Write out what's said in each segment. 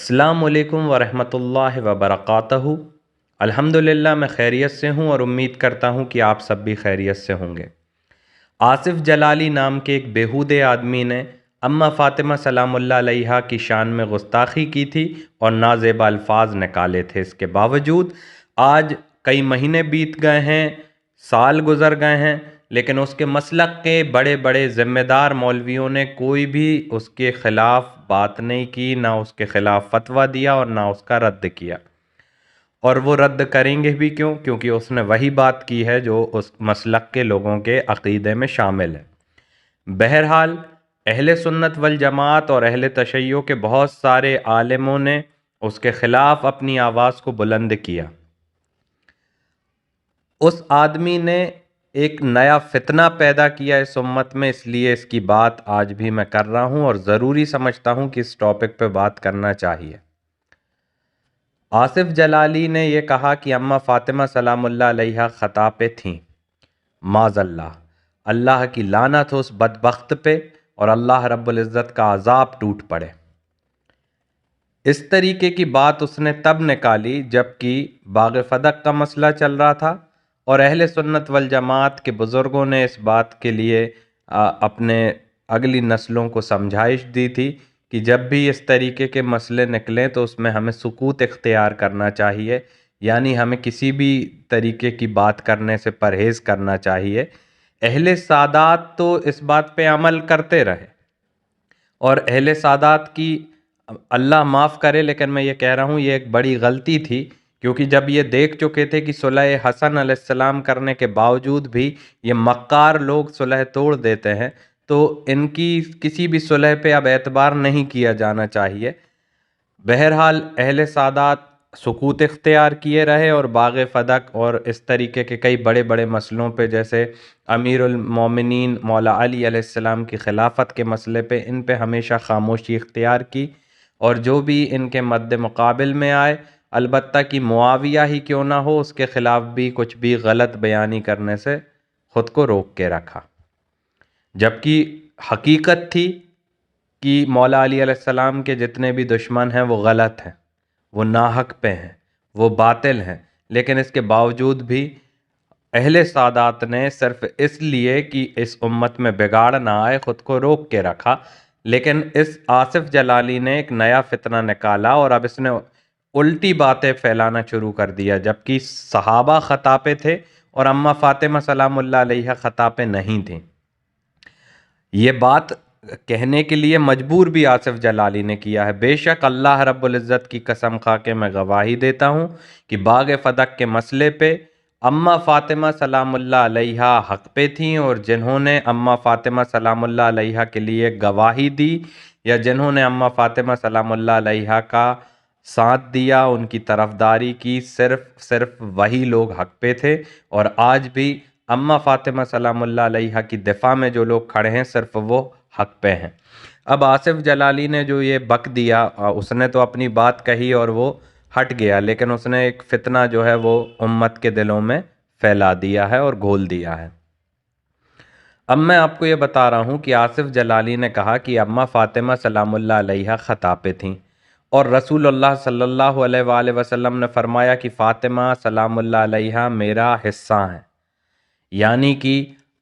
السلام علیکم ورحمۃ اللہ وبرکاتہ۔ الحمدللہ میں خیریت سے ہوں اور امید کرتا ہوں کہ آپ سب بھی خیریت سے ہوں گے۔ آصف جلالی نام کے ایک بیہودے آدمی نے اماں فاطمہ سلام اللہ علیہا کی شان میں گستاخی کی تھی اور نازیبا الفاظ نکالے تھے۔ اس کے باوجود آج کئی مہینے بیت گئے ہیں، سال گزر گئے ہیں، لیکن اس کے مسلک کے بڑے بڑے ذمہ دار مولویوں نے کوئی بھی اس کے خلاف بات نہیں کی، نہ اس کے خلاف فتویٰ دیا اور نہ اس کا رد کیا، اور وہ رد کریں گے بھی کیوں؟ کیونکہ اس نے وہی بات کی ہے جو اس مسلک کے لوگوں کے عقیدے میں شامل ہے۔ بہرحال اہل سنت والجماعت اور اہل تشیع کے بہت سارے عالموں نے اس کے خلاف اپنی آواز کو بلند کیا۔ اس آدمی نے ایک نیا فتنہ پیدا کیا اس امت میں، اس لیے اس کی بات آج بھی میں کر رہا ہوں اور ضروری سمجھتا ہوں کہ اس ٹاپک پہ بات کرنا چاہیے۔ آصف جلالی نے یہ کہا کہ اماں فاطمہ سلام اللہ علیہا خطا پہ تھیں، معاذ اللہ، اللہ کی لعنت ہو اس بدبخت پہ اور اللہ رب العزت کا عذاب ٹوٹ پڑے۔ اس طریقے کی بات اس نے تب نکالی جبکہ باغ فدق کا مسئلہ چل رہا تھا اور اہل سنت والجماعت کے بزرگوں نے اس بات کے لیے اپنے اگلی نسلوں کو سمجھائش دی تھی کہ جب بھی اس طریقے کے مسئلے نکلیں تو اس میں ہمیں سکوت اختیار کرنا چاہیے، یعنی ہمیں کسی بھی طریقے کی بات کرنے سے پرہیز کرنا چاہیے۔ اہل سادات تو اس بات پہ عمل کرتے رہے اور اہل سادات کی اللہ معاف کرے، لیکن میں یہ کہہ رہا ہوں یہ ایک بڑی غلطی تھی، کیونکہ جب یہ دیکھ چکے تھے کہ صلح حسن علیہ السلام کرنے کے باوجود بھی یہ مکار لوگ صلح توڑ دیتے ہیں تو ان کی کسی بھی صلح پہ اب اعتبار نہیں کیا جانا چاہیے۔ بہرحال اہل سادات سکوت اختیار کیے رہے اور باغ فدق اور اس طریقے کے کئی بڑے بڑے مسئلوں پہ، جیسے امیر المومنین مولا علی علیہ السلام کی خلافت کے مسئلے پہ، ان پہ ہمیشہ خاموشی اختیار کی، اور جو بھی ان کے مد مقابل میں آئے، البتہ کہ معاویہ ہی کیوں نہ ہو، اس کے خلاف بھی کچھ بھی غلط بیانی کرنے سے خود کو روک کے رکھا، جبکہ حقیقت تھی کہ مولا علی علیہ السلام کے جتنے بھی دشمن ہیں وہ غلط ہیں، وہ ناحق پہ ہیں، وہ باطل ہیں، لیکن اس کے باوجود بھی اہل سادات نے صرف اس لیے کہ اس امت میں بگاڑ نہ آئے خود کو روک کے رکھا۔ لیکن اس آصف جلالی نے ایک نیا فتنہ نکالا اور اب اس نے الٹی باتیں پھیلانا شروع کر دیا، جبکہ صحابہ خطا پہ تھے اور اماں فاطمہ سلام اللہ علیہا خطا پہ نہیں تھیں۔ یہ بات کہنے کے لیے مجبور بھی آصف جلالی نے کیا ہے۔ بے شک اللہ رب العزت کی قسم کھا کے میں گواہی دیتا ہوں کہ باغ فدق کے مسئلے پہ اماں فاطمہ سلام اللہ علیہا حق پہ تھیں، اور جنہوں نے اماں فاطمہ سلام اللہ علیہا کے لیے گواہی دی یا جنہوں نے اماں فاطمہ سلام اللہ علیہا کا ساتھ دیا، ان کی طرفداری کی، صرف وہی لوگ حق پہ تھے، اور آج بھی اماں فاطمہ سلام اللہ علیہا کی دفاع میں جو لوگ کھڑے ہیں صرف وہ حق پہ ہیں۔ اب آصف جلالی نے جو یہ بک دیا، اس نے تو اپنی بات کہی اور وہ ہٹ گیا، لیکن اس نے ایک فتنہ جو ہے وہ امت کے دلوں میں پھیلا دیا ہے اور گھول دیا ہے۔ اب میں آپ کو یہ بتا رہا ہوں کہ آصف جلالی نے کہا کہ اماں فاطمہ سلام اللہ علیہا خطا پہ تھیں، اور رسول اللہ صلی اللہ علیہ وآلہ وسلم نے فرمایا کہ فاطمہ سلام اللہ علیہا میرا حصہ ہیں، یعنی کہ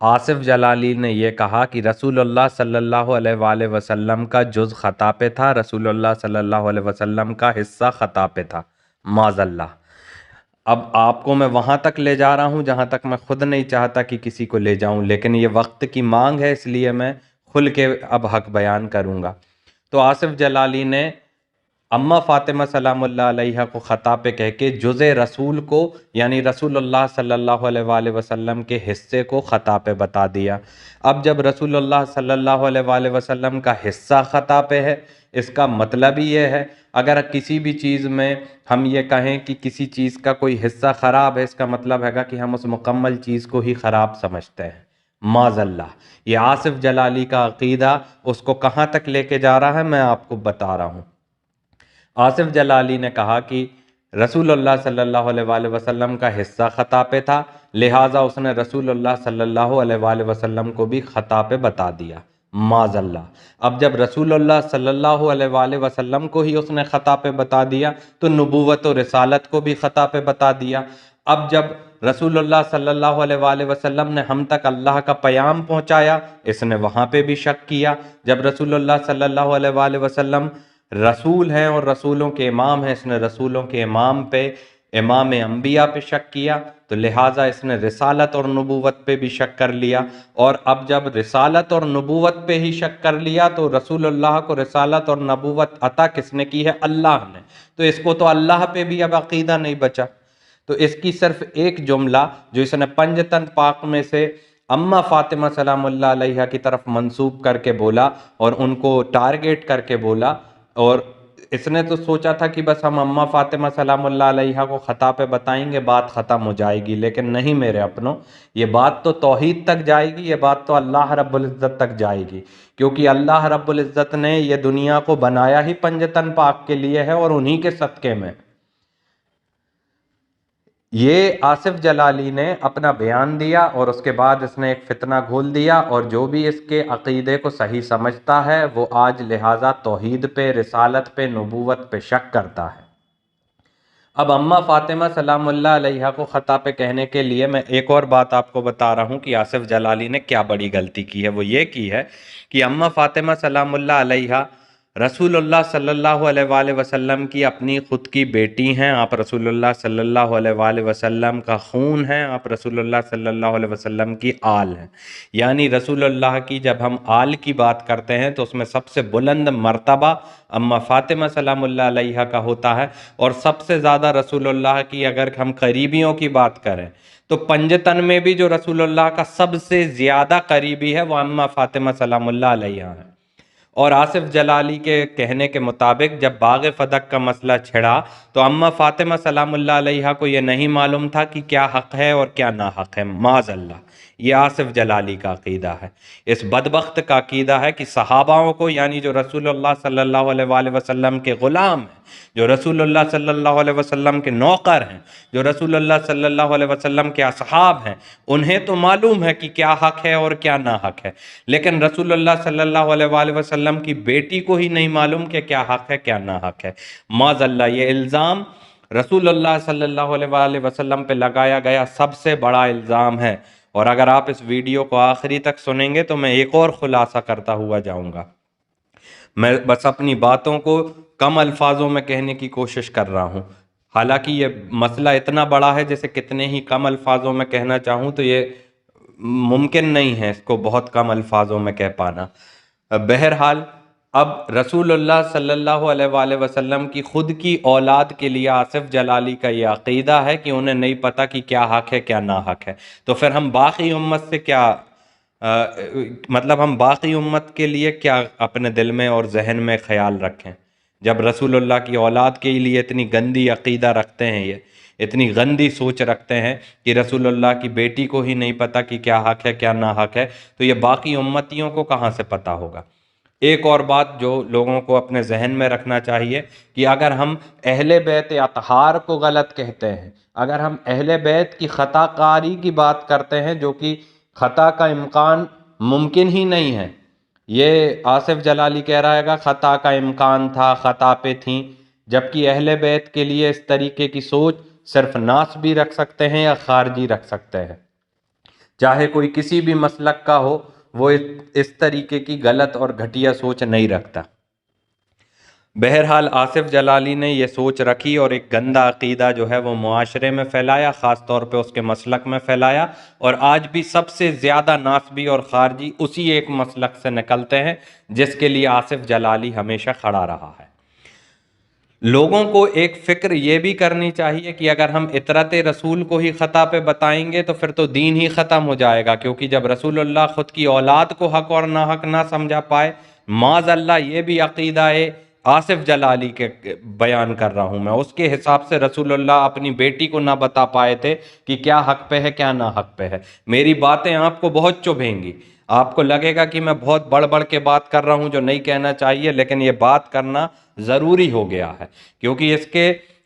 آصف جلالی نے یہ کہا کہ رسول اللہ صلی اللہ علیہ وآلہ وسلم کا جز خطا پہ تھا، رسول اللہ صلی اللہ علیہ وسلم کا حصہ خطا پہ تھا، معاذ اللہ۔ اب آپ کو میں وہاں تک لے جا رہا ہوں جہاں تک میں خود نہیں چاہتا کہ کسی کو لے جاؤں، لیکن یہ وقت کی مانگ ہے، اس لیے میں کھل کے اب حق بیان کروں گا۔ تو آصف جلالی نے اماں فاطمہ سلام اللہ علیہا کو خطا پہ کہہ کے جز رسول کو، یعنی رسول اللہ صلی اللہ علیہ وآلہ وسلم کے حصے کو خطا پہ بتا دیا۔ اب جب رسول اللہ صلی اللہ علیہ وآلہ وسلم کا حصہ خطا پہ ہے، اس کا مطلب ہی یہ ہے اگر کسی بھی چیز میں ہم یہ کہیں کہ کسی چیز کا کوئی حصہ خراب ہے، اس کا مطلب ہے کہ ہم اس مکمل چیز کو ہی خراب سمجھتے ہیں، معاذ اللہ۔ یہ آصف جلالی کا عقیدہ اس کو کہاں تک لے کے جا رہا ہے میں آپ کو بتا رہا ہوں۔ آصف جلالی نے کہا کہ رسول اللہ صلی اللہ علیہ وآلہ وسلم کا حصہ خطا پہ تھا، لہٰذا اس نے رسول اللہ صلی اللہ علیہ وآلہ وسلم کو بھی خطا پہ بتا دیا، معاذ اللہ۔ اب جب رسول اللہ صلی اللہ علیہ وآلہ وسلم کو ہی اس نے خطا پہ بتا دیا تو نبوت و رسالت کو بھی خطا پہ بتا دیا۔ اب جب رسول اللہ صلی اللہ علیہ وآلہ وسلم نے ہم تک اللہ کا پیام پہنچایا، اس نے وہاں پہ بھی شک کیا۔ جب رسول اللہ صلی اللہ علیہ وآلہ وسلم رسول ہیں اور رسولوں کے امام ہیں، اس نے رسولوں کے امام پہ، امام انبیاء پہ شک کیا، تو لہٰذا اس نے رسالت اور نبوت پہ بھی شک کر لیا۔ اور اب جب رسالت اور نبوت پہ ہی شک کر لیا تو رسول اللہ کو رسالت اور نبوت عطا کس نے کی ہے؟ اللہ نے۔ تو اس کو تو اللہ پہ بھی اب عقیدہ نہیں بچا۔ تو اس کی صرف ایک جملہ جو اس نے پنجتن پاک میں سے اماں فاطمہ سلام اللہ علیہا کی طرف منسوب کر کے بولا اور ان کو ٹارگیٹ کر کے بولا، اور اس نے تو سوچا تھا کہ بس ہم اماں فاطمہ سلام اللہ علیہا کو خطا پہ بتائیں گے، بات ختم ہو جائے گی، لیکن نہیں میرے اپنوں، یہ بات تو توحید تک جائے گی، یہ بات تو اللہ رب العزت تک جائے گی، کیونکہ اللہ رب العزت نے یہ دنیا کو بنایا ہی پنجتن پاک کے لیے ہے اور انہی کے صدقے میں۔ یہ آصف جلالی نے اپنا بیان دیا اور اس کے بعد اس نے ایک فتنہ گھول دیا، اور جو بھی اس کے عقیدے کو صحیح سمجھتا ہے وہ آج لہٰذا توحید پہ، رسالت پہ، نبوت پہ شک کرتا ہے۔ اب اماں فاطمہ سلام اللہ علیہا کو خطا پہ کہنے کے لیے میں ایک اور بات آپ کو بتا رہا ہوں کہ آصف جلالی نے کیا بڑی غلطی کی ہے۔ وہ یہ کی ہے کہ اماں فاطمہ سلام اللہ علیہا رسول اللہ صلی اللہ علیہ وآلہ وسلم کی اپنی خود کی بیٹی ہیں، آپ رسول اللہ صلی اللہ علیہ وآلہ وسلم کا خون ہیں، آپ رسول اللہ صلی اللہ علیہ وسلم کی آل ہیں۔ یعنی رسول اللہ کی جب ہم آل کی بات کرتے ہیں تو اس میں سب سے بلند مرتبہ اماں فاطمہ سلام اللہ علیہا کا ہوتا ہے، اور سب سے زیادہ رسول اللہ کی اگر ہم قریبیوں کی بات کریں تو پنجتن میں بھی جو رسول اللہ کا سب سے زیادہ قریبی ہے وہ اماں فاطمہ سلام اللہ علیہا ہے۔ اور آصف جلالی کے کہنے کے مطابق جب باغ فدق کا مسئلہ چھڑا تو اماں فاطمہ سلام اللہ علیہا کو یہ نہیں معلوم تھا کہ کیا حق ہے اور کیا ناحق ہے، معاذ اللہ۔ یہ آصف جلالی کا عقیدہ ہے۔ اس بدبخت کا عقیدہ ہے کہ صحاباؤں کو، یعنی جو رسول اللہ صلی اللہ علیہ وآلہ وسلم کے غلام ہیں، جو رسول اللہ صلی اللہ علیہ وسلم کے نوکر ہیں، جو رسول اللہ صلی اللہ علیہ وسلم کے اصحاب ہیں، انہیں تو معلوم ہے کہ کیا حق ہے اور کیا ناحق ہے، لیکن رسول اللہ صلی اللہ علیہ وآلہ وسلم کی بیٹی کو ہی نہیں معلوم کہ کیا حق ہے کیا ناحق ہے۔ معاذ اللہ، یہ الزام رسول اللہ صلی اللہ علیہ وآلہ وسلم پہ لگایا گیا سب سے بڑا الزام ہے۔ اور اگر آپ اس ویڈیو کو آخری تک سنیں گے تو میں ایک اور خلاصہ کرتا ہوا جاؤں گا۔ میں بس اپنی باتوں کو کم الفاظوں میں کہنے کی کوشش کر رہا ہوں، حالانکہ یہ مسئلہ اتنا بڑا ہے جیسے کتنے ہی کم الفاظوں میں کہنا چاہوں تو یہ ممکن نہیں ہے اس کو بہت کم الفاظوں میں کہہ پانا۔ بہرحال اب رسول اللہ صلی اللہ علیہ وآلہ وسلم کی خود کی اولاد کے لیے آصف جلالی کا یہ عقیدہ ہے کہ انہیں نہیں پتہ کہ کیا حق ہے کیا ناحق ہے، تو پھر ہم باقی امت سے کیا مطلب ہم باقی امت کے لیے کیا اپنے دل میں اور ذہن میں خیال رکھیں جب رسول اللہ کی اولاد کے لیے اتنی گندی عقیدہ رکھتے ہیں، یہ اتنی گندی سوچ رکھتے ہیں کہ رسول اللہ کی بیٹی کو ہی نہیں پتہ کہ کیا حق ہے کیا ناحق ہے، تو یہ باقی امتیوں کو کہاں سے پتہ ہوگا۔ ایک اور بات جو لوگوں کو اپنے ذہن میں رکھنا چاہیے کہ اگر ہم اہل بیت اطہار کو غلط کہتے ہیں، اگر ہم اہل بیت کی خطا کاری کی بات کرتے ہیں جو کہ خطا کا امکان ممکن ہی نہیں ہے، یہ آصف جلالی کہہ رہا ہے کہ خطا کا امکان تھا، خطا پہ تھیں، جبکہ اہل بیت کے لیے اس طریقے کی سوچ صرف ناس بھی رکھ سکتے ہیں یا خارجی رکھ سکتے ہیں، چاہے کوئی کسی بھی مسلک کا ہو، وہ اس طریقے کی غلط اور گھٹیا سوچ نہیں رکھتا۔ بہرحال آصف جلالی نے یہ سوچ رکھی اور ایک گندا عقیدہ جو ہے وہ معاشرے میں پھیلایا، خاص طور پہ اس کے مسلک میں پھیلایا، اور آج بھی سب سے زیادہ ناسبی اور خارجی اسی ایک مسلک سے نکلتے ہیں جس کے لیے آصف جلالی ہمیشہ کھڑا رہا ہے۔ لوگوں کو ایک فکر یہ بھی کرنی چاہیے کہ اگر ہم اطرت رسول کو ہی خطا پہ بتائیں گے تو پھر تو دین ہی ختم ہو جائے گا، کیونکہ جب رسول اللہ خود کی اولاد کو حق اور ناحق نہ سمجھا پائے، معاذ اللہ یہ بھی عقیدہ ہے آصف جلالی کے بیان کر رہا ہوں میں، اس کے حساب سے رسول اللہ اپنی بیٹی کو نہ بتا پائے تھے کہ کیا حق پہ ہے کیا ناحق پہ ہے۔ میری باتیں آپ کو بہت چبھیں گی، آپ کو لگے گا کہ میں بہت بڑھ بڑھ کے بات کر رہا ہوں جو نہیں کہنا چاہیے، لیکن یہ بات کرنا ضروری ہو گیا ہے، کیونکہ اس کے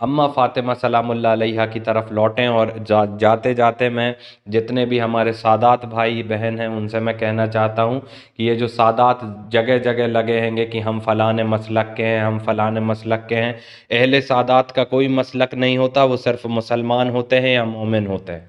اماں فاطمہ سلام اللہ علیہا کی طرف لوٹیں، اور جاتے جاتے میں جتنے بھی ہمارے سادات بھائی بہن ہیں ان سے میں کہنا چاہتا ہوں کہ یہ جو سادات جگہ جگہ لگے ہیں گے کہ ہم فلاں مسلک کے ہیں، ہم فلاں مسلک کے ہیں، اہل سادات کا کوئی مسلک نہیں ہوتا، وہ صرف مسلمان ہوتے ہیں یا مومن ہوتے ہیں۔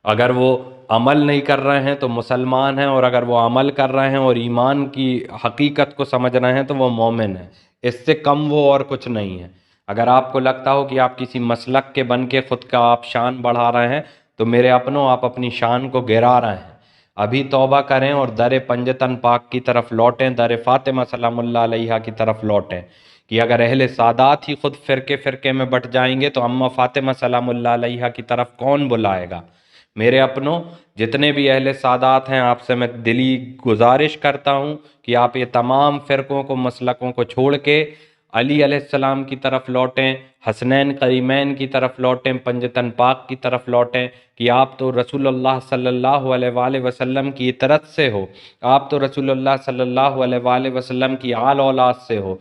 اگر وہ عمل نہیں کر رہے ہیں تو مسلمان ہیں، اور اگر وہ عمل کر رہے ہیں اور ایمان کی حقیقت کو سمجھ رہے ہیں تو وہ مومن ہیں، اس سے کم وہ اور کچھ نہیں ہے۔ اگر آپ کو لگتا ہو کہ آپ کسی مسلک کے بن کے خود کا آپ شان بڑھا رہے ہیں تو میرے اپنوں آپ اپنی شان کو گرا رہے ہیں۔ ابھی توبہ کریں اور در پنجتن پاک کی طرف لوٹیں، در فاطمہ سلام اللہ علیہا کی طرف لوٹیں، کہ اگر اہل سادات ہی خود فرقے فرقے میں بٹ جائیں گے تو اماں فاطمہ سلام اللہ علیہا کی طرف کون بلائے گا؟ میرے اپنوں، جتنے بھی اہل سادات ہیں آپ سے میں دلی گزارش کرتا ہوں کہ آپ یہ تمام فرقوں کو مسلکوں کو چھوڑ کے علی علیہ السلام کی طرف لوٹیں، حسنین کریمین کی طرف لوٹیں، پنجتن پاک کی طرف لوٹیں، کہ آپ تو رسول اللہ صلی اللہ علیہ وآلہ وسلم کی اطرت سے ہو، آپ تو رسول اللہ صلی اللہ علیہ وآلہ وسلم کی آل اولاد سے ہو۔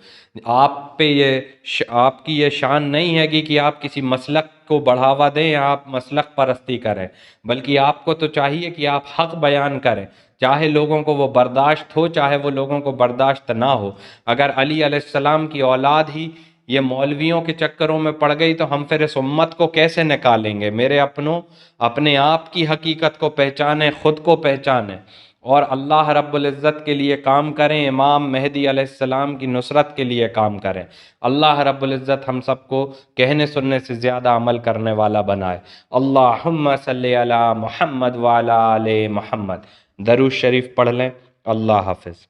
آپ پہ آپ کی یہ شان نہیں ہے کہ آپ کسی مسلک کو بڑھاوا دیں یا آپ مسلک پرستی کریں، بلکہ آپ کو تو چاہیے کہ آپ حق بیان کریں، چاہے لوگوں کو وہ برداشت ہو چاہے وہ لوگوں کو برداشت نہ ہو۔ اگر علی علیہ السلام کی اولاد ہی یہ مولویوں کے چکروں میں پڑ گئی تو ہم پھر اس امت کو کیسے نکالیں گے؟ میرے اپنوں، اپنے آپ کی حقیقت کو پہچانیں، خود کو پہچانیں، اور اللہ رب العزت کے لیے کام کریں، امام مہدی علیہ السلام کی نصرت کے لیے کام کریں۔ اللہ رب العزت ہم سب کو کہنے سننے سے زیادہ عمل کرنے والا بنائے۔ اللہم صلی علی محمد وعلی آل محمد۔ درود شریف پڑھ لیں۔ اللہ حافظ۔